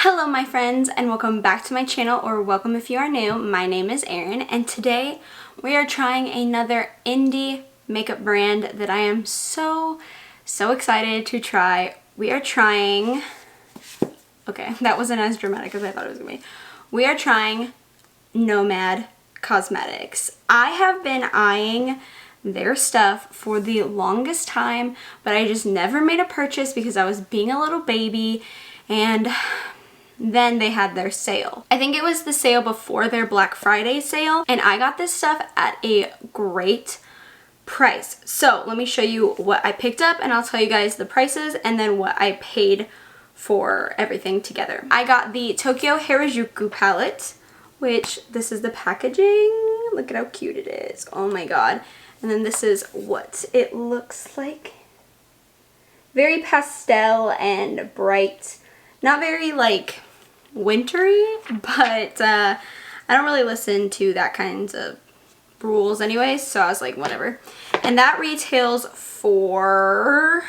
Hello my friends and welcome back to my channel, or welcome if you are new. My name is Erin and today we are trying another indie makeup brand that I am so excited to try. We are trying, okay, that wasn't as dramatic as I thought it was gonna be. We are trying Nomad Cosmetics. I have been eyeing their stuff for the longest time, but I just never made a purchase because I was being a little baby, and then they had their sale. I think it was the sale before their Black Friday sale, and I got this stuff at a great price. So let me show you what I picked up and I'll tell you guys the prices and then what I paid for everything together. I got the Tokyo Harajuku palette, which this is the packaging. Look at how cute it is. Oh my god. And then this is what it looks like. Very pastel and bright. Not very like wintry, but I don't really listen to that kinds of rules anyways, so I was like, whatever. And that retails for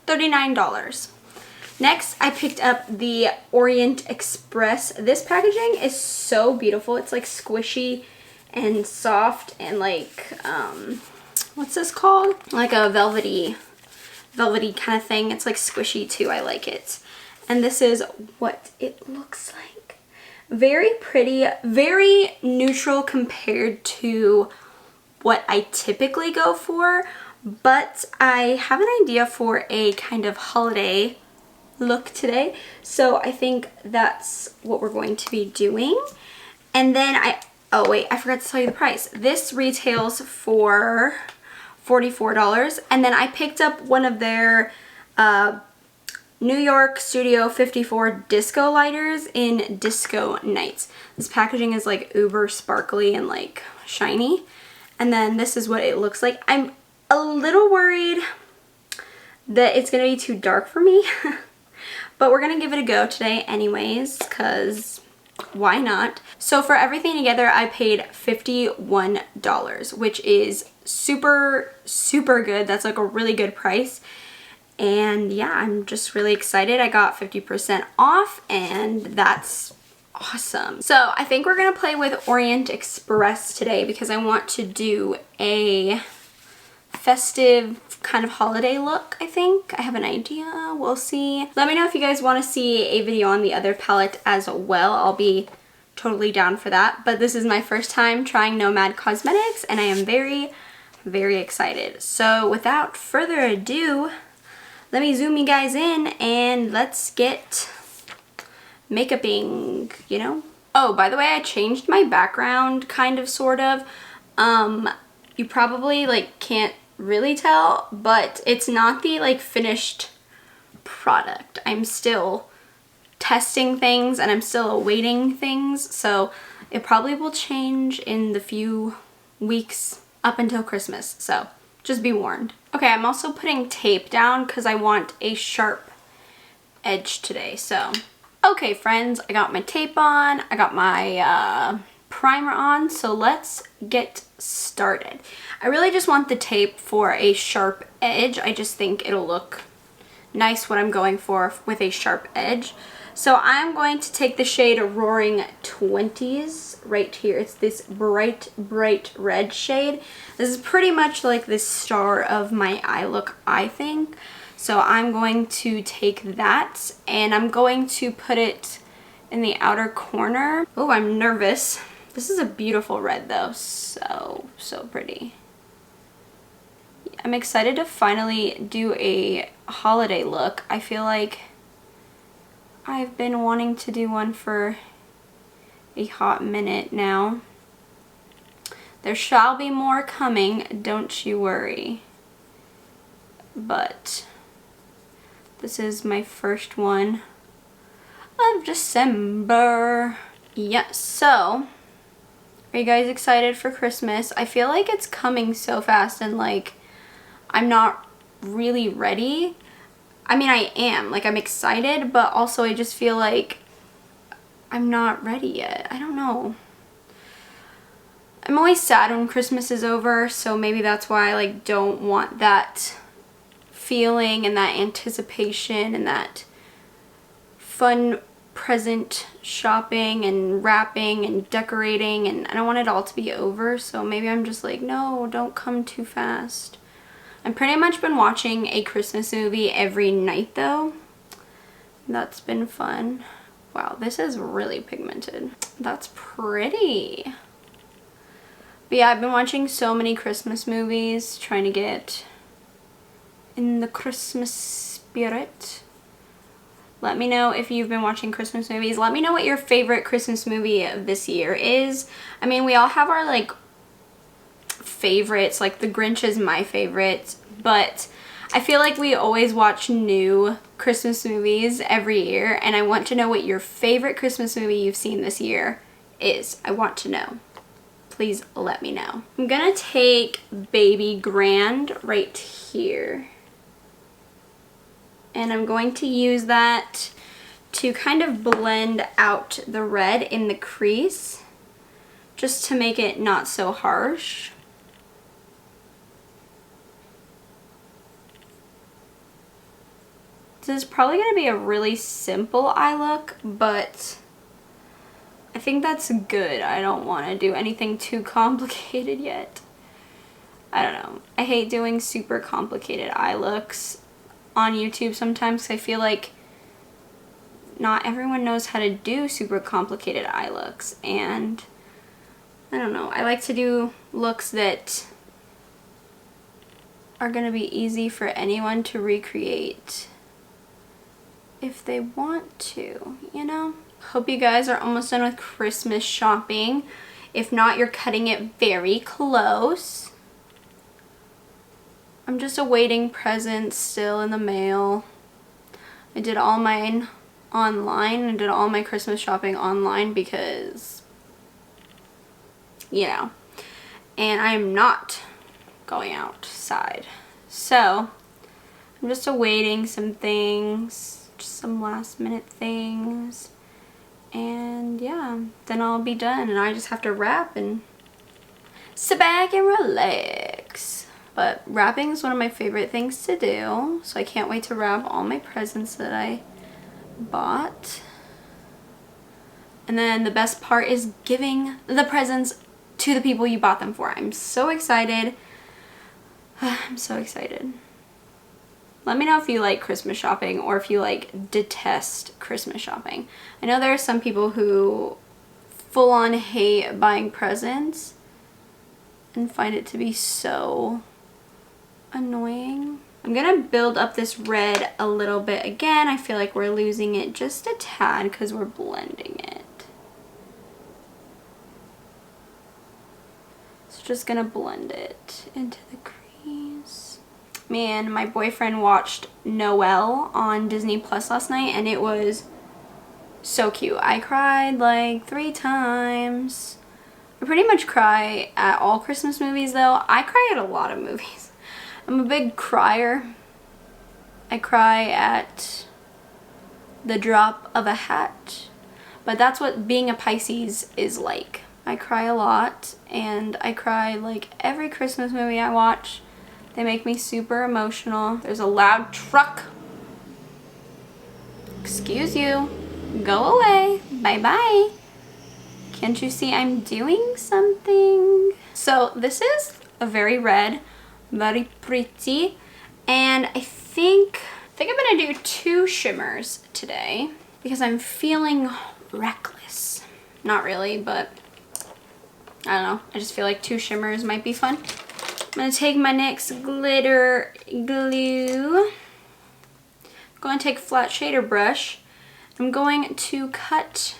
$39. Next, I picked up the Orient Express. This packaging is so beautiful. It's like squishy and soft and like, what's this called? Like a velvety kind of thing. It's like squishy too. I like it. And this is what it looks like. Very pretty, very neutral compared to what I typically go for, but I have an idea for a kind of holiday look today, so I think that's what we're going to be doing. And then oh wait, I forgot to tell you the price. This retails for $44, and then I picked up one of their New York Studio 54 disco lighters in Disco Nights. This packaging is like uber sparkly and like shiny. And then this is what it looks like. I'm a little worried that it's gonna be too dark for me, but we're gonna give it a go today anyways, cause why not? So for everything together, I paid $51, which is super good. That's like a really good price. And yeah, I'm just really excited. I got 50% off and that's awesome. So I think we're gonna play with Orient Express today because I want to do a festive kind of holiday look, I think. I have an idea, we'll see. Let me know if you guys want to see a video on the other palette as well. I'll be totally down for that. But this is my first time trying Nomad Cosmetics and I am very excited. So without further ado, let me zoom you guys in and let's get makeuping, you know? Oh, by the way, I changed my background, kind of, sort of. You probably like can't really tell, but it's not the like finished product. I'm still testing things and I'm still awaiting things, so it probably will change in the few weeks up until Christmas, so just be warned. Okay, I'm also putting tape down because I want a sharp edge today, so. Okay, friends, I got my tape on, I got my primer on, so let's get started. I really just want the tape for a sharp edge. I just think it'll look nice what I'm going for with a sharp edge. So I'm going to take the shade Roaring 20s right here. It's this bright red shade. This is pretty much like the star of my eye look, I think. So I'm going to take that and I'm going to put it in the outer corner. Oh, I'm nervous. This is a beautiful red though. So pretty. I'm excited to finally do a holiday look. I feel like I've been wanting to do one for a hot minute now. There shall be more coming, don't you worry. But this is my first one of December. Yeah, so are you guys excited for Christmas? I feel like it's coming so fast and like I'm not really ready. I mean, I am, like I'm excited, but also I just feel like I'm not ready yet. I don't know. I'm always sad when Christmas is over, so maybe that's why I like don't want that feeling and that anticipation and that fun present shopping and wrapping and decorating, and I don't want it all to be over, so maybe I'm just like, no, don't come too fast. I've pretty much been watching a Christmas movie every night though. That's been fun. Wow, this is really pigmented. That's pretty. But yeah, I've been watching so many Christmas movies, trying to get in the Christmas spirit. Let me know if you've been watching Christmas movies. Let me know what your favorite Christmas movie of this year is. I mean, we all have our like favorites, like The Grinch is my favorite, but I feel like we always watch new Christmas movies every year, and I want to know what your favorite Christmas movie you've seen this year is. I want to know. Please let me know. I'm gonna take Baby Grand right here, and I'm going to use that to kind of blend out the red in the crease, just to make it not so harsh. This is probably going to be a really simple eye look, but I think that's good. I don't want to do anything too complicated yet. I don't know. I hate doing super complicated eye looks on YouTube sometimes because I feel like not everyone knows how to do super complicated eye looks, and I don't know. I like to do looks that are going to be easy for anyone to recreate if they want to, you know? Hope you guys are almost done with Christmas shopping. If not, you're cutting it very close. I'm just awaiting presents still in the mail. I did all mine online. I did all my Christmas shopping online because, you know, and I am not going outside. So I'm just awaiting some things, just some last minute things, and yeah, then I'll be done and I just have to wrap and sit back and relax. But wrapping is one of my favorite things to do, so I can't wait to wrap all my presents that I bought. And then the best part is giving the presents to the people you bought them for. I'm so excited. I'm so excited. Let me know if you like Christmas shopping or if you like detest Christmas shopping. I know there are some people who full on hate buying presents and find it to be so annoying. I'm gonna build up this red a little bit again. I feel like we're losing it just a tad because we're blending it. So just gonna blend it into the crease. Me and my boyfriend watched Noel on Disney Plus last night, and it was so cute. I cried like 3 times. I pretty much cry at all Christmas movies though. I cry at a lot of movies. I'm a big crier. I cry at the drop of a hat. But that's what being a Pisces is like. I cry a lot, and I cry like every Christmas movie I watch. They make me super emotional. There's a loud truck. Excuse you. Go away. Bye-bye. Can't you see I'm doing something? So this is a very red, very pretty, and I think I'm gonna do 2 shimmers today because I'm feeling reckless. Not really, but I don't know. I just feel like 2 shimmers might be fun. I'm gonna take my NYX glitter glue. I'm going to take a flat shader brush. I'm going to cut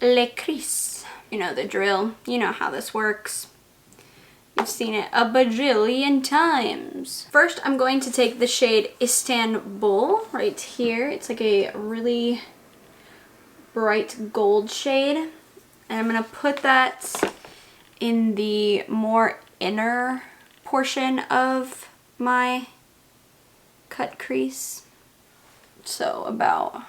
le crease. You know the drill. You know how this works. You've seen it a bajillion times. First, I'm going to take the shade Istanbul right here. It's like a really bright gold shade. And I'm gonna put that in the more inner portion of my cut crease. So about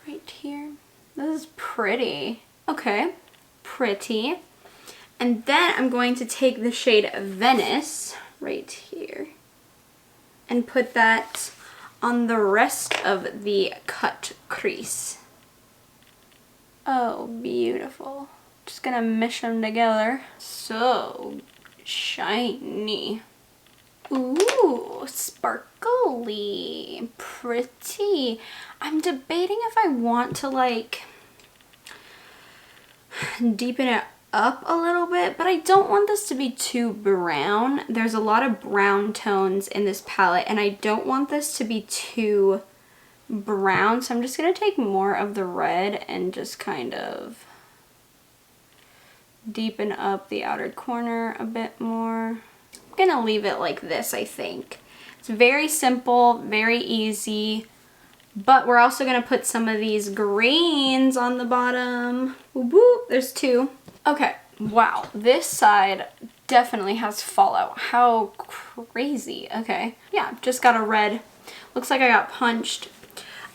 right here. This is pretty. Okay, pretty. And then I'm going to take the shade Venice right here and put that on the rest of the cut crease. Oh, beautiful. Just gonna mish them together. So shiny. Ooh, sparkly, pretty. I'm debating if I want to like deepen it up a little bit, but I don't want this to be too brown. There's a lot of brown tones in this palette and I don't want this to be too brown, so I'm just gonna take more of the red and just kind of deepen up the outer corner a bit more. I'm gonna leave it like this, I think. It's very simple, very easy, but we're also gonna put some of these greens on the bottom. Whoop, whoop, there's two. Okay, wow, this side definitely has fallout. How crazy. Okay, yeah, just got a red. Looks like I got punched.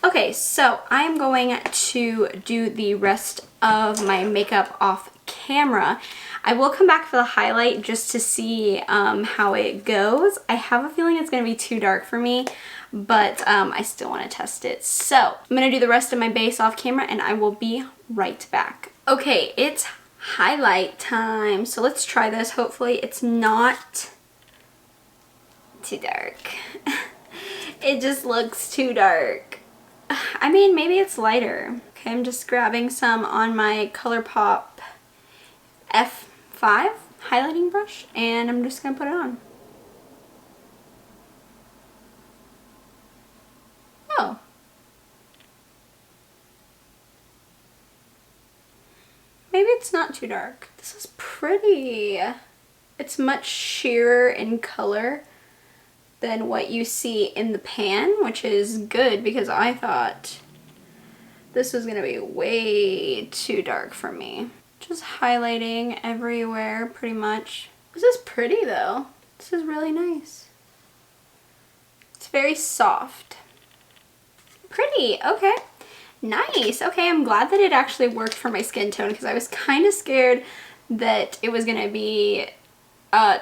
Okay, so I'm going to do the rest of my makeup off camera. I will come back for the highlight just to see how it goes. I have a feeling it's going to be too dark for me, but I still want to test it. So I'm going to do the rest of my base off camera and I will be right back. Okay, it's highlight time. So let's try this. Hopefully it's not too dark. It just looks too dark. I mean, maybe it's lighter. Okay, I'm just grabbing some on my ColourPop F5 highlighting brush and I'm just gonna put it on. Oh. Maybe it's not too dark. This is pretty. It's much sheerer in color than what you see in the pan, which is good because I thought this was gonna be way too dark for me. Just highlighting everywhere pretty much. This is pretty though. This is really nice. It's very soft. Pretty, okay. Nice, okay, I'm glad that it actually worked for my skin tone because I was kind of scared that it was gonna be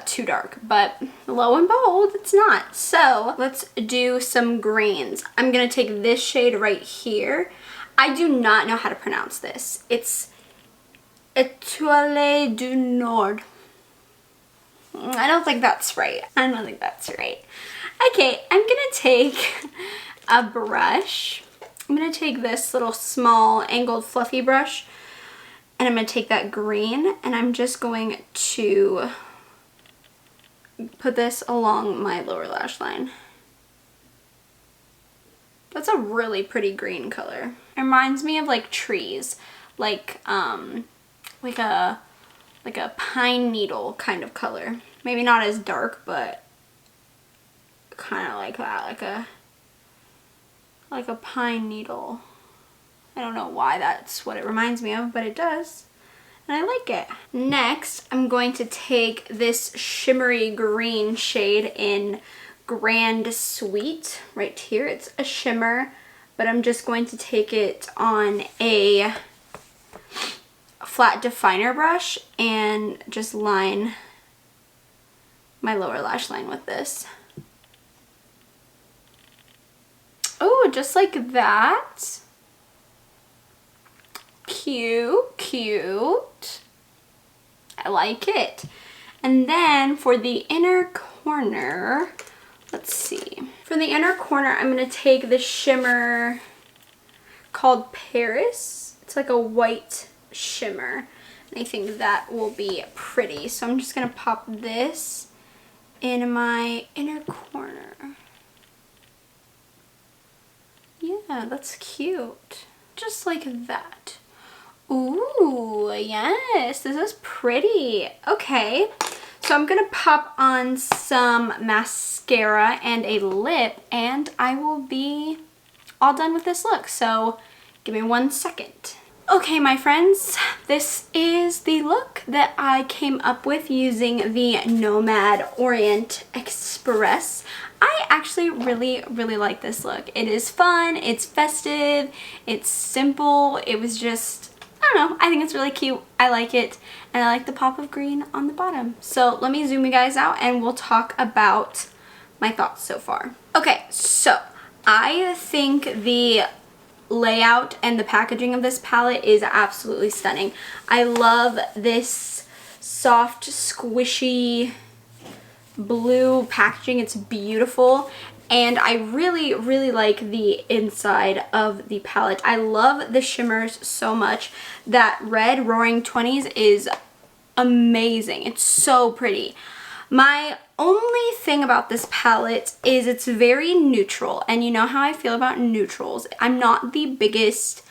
too dark, but lo and behold, it's not. So let's do some greens. I'm gonna take this shade right here. I do not know how to pronounce this. It's Étoile du Nord. I don't think that's right. I don't think that's right. Okay, I'm gonna take a brush. I'm gonna take this little small angled fluffy brush and I'm gonna take that green and I'm just going to put this along my lower lash line. That's a really pretty green color. It reminds me of like trees, like a pine needle kind of color. Maybe not as dark, but kind of like that, like a pine needle. I don't know why that's what it reminds me of, but it does. And I like it. Next, I'm going to take this shimmery green shade in Grand Sweet right here. It's a shimmer, but I'm just going to take it on a flat definer brush and just line my lower lash line with this. Oh, just like that. Cute, cute. I like it. And then for the inner corner, let's see. For the inner corner, I'm going to take the shimmer called Paris. It's like a white shimmer. And I think that will be pretty. So I'm just going to pop this in my inner corner. Yeah, that's cute. Just like that. Ooh, yes, this is pretty. Okay, so I'm gonna pop on some mascara and a lip and I will be all done with this look. So give me 1 second. Okay, my friends, this is the look that I came up with using the Nomad Orient Express. I actually really like this look. It is fun, it's festive, it's simple. It was just I don't know, I think it's really cute. I like it, and I like the pop of green on the bottom. So let me zoom you guys out and we'll talk about my thoughts so far. Okay, so I think the layout and the packaging of this palette is absolutely stunning. I love this soft, squishy blue packaging. It's beautiful. And I really, really like the inside of the palette. I love the shimmers so much. That red Roaring 20s is amazing. It's so pretty. My only thing about this palette is it's very neutral. And you know how I feel about neutrals. I'm not the biggest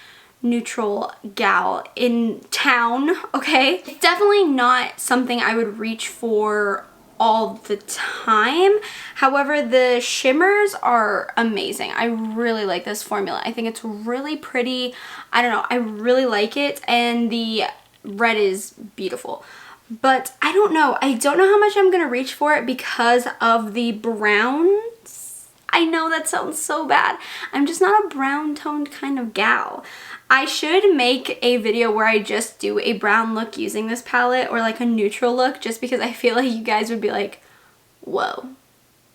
neutral gal in town, okay? It's definitely not something I would reach for all the time. However, the shimmers are amazing. I really like this formula. I think it's really pretty. I don't know, I really like it, and the red is beautiful. But I don't know how much I'm gonna reach for it because of the browns. I know that sounds so bad. I'm just not a brown toned kind of gal. I should make a video where I just do a brown look using this palette, or like a neutral look, just because I feel like you guys would be like, whoa,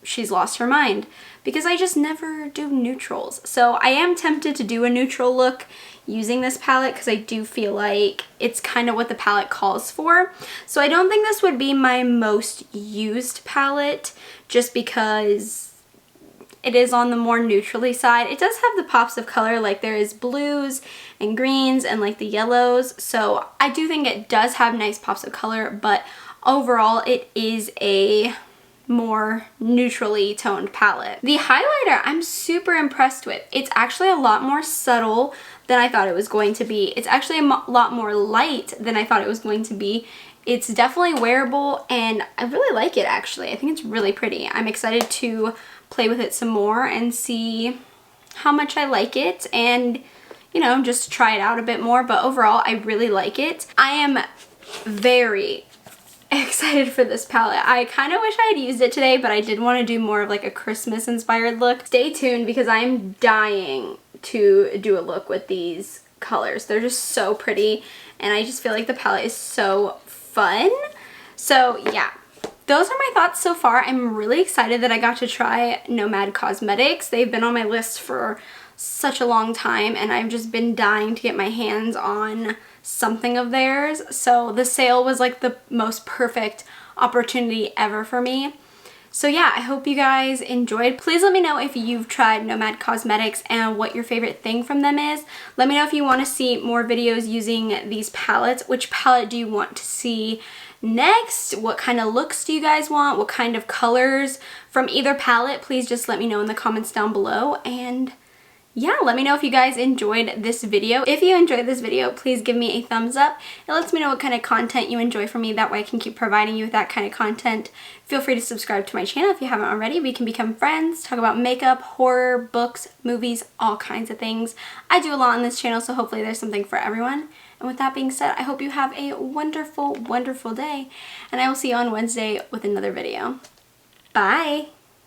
she's lost her mind. Because I just never do neutrals. So I am tempted to do a neutral look using this palette because I do feel like it's kind of what the palette calls for. So I don't think this would be my most used palette, just because it is on the more neutrally side. It does have the pops of color, like there is blues and greens and like the yellows. So I do think it does have nice pops of color, but overall it is a more neutrally toned palette. The highlighter I'm super impressed with. It's actually a lot more subtle than I thought it was going to be. It's actually a lot more light than I thought it was going to be. It's definitely wearable, and I really like it actually. I think it's really pretty. I'm excited to play with it some more and see how much I like it, and you know, just try it out a bit more. But overall, I really like it. I am very excited for this palette. I kind of wish I had used it today, but I did want to do more of like a Christmas inspired look. Stay tuned because I am dying to do a look with these colors. They're just so pretty, and I just feel like the palette is so fun. So yeah, those are my thoughts so far. I'm really excited that I got to try Nomad Cosmetics. They've been on my list for such a long time, and I've just been dying to get my hands on something of theirs. So the sale was like the most perfect opportunity ever for me. So yeah, I hope you guys enjoyed. Please let me know if you've tried Nomad Cosmetics and what your favorite thing from them is. Let me know if you want to see more videos using these palettes. Which palette do you want to see next? What kind of looks do you guys want? What kind of colors from either palette? Please just let me know in the comments down below. And yeah, let me know if you guys enjoyed this video. If you enjoyed this video, please give me a thumbs up. It lets me know what kind of content you enjoy from me. That way I can keep providing you with that kind of content. Feel free to subscribe to my channel if you haven't already. We can become friends, talk about makeup, horror, books, movies, all kinds of things. I do a lot on this channel, so hopefully there's something for everyone. And with that being said, I hope you have a wonderful, wonderful day. And I will see you on Wednesday with another video. Bye!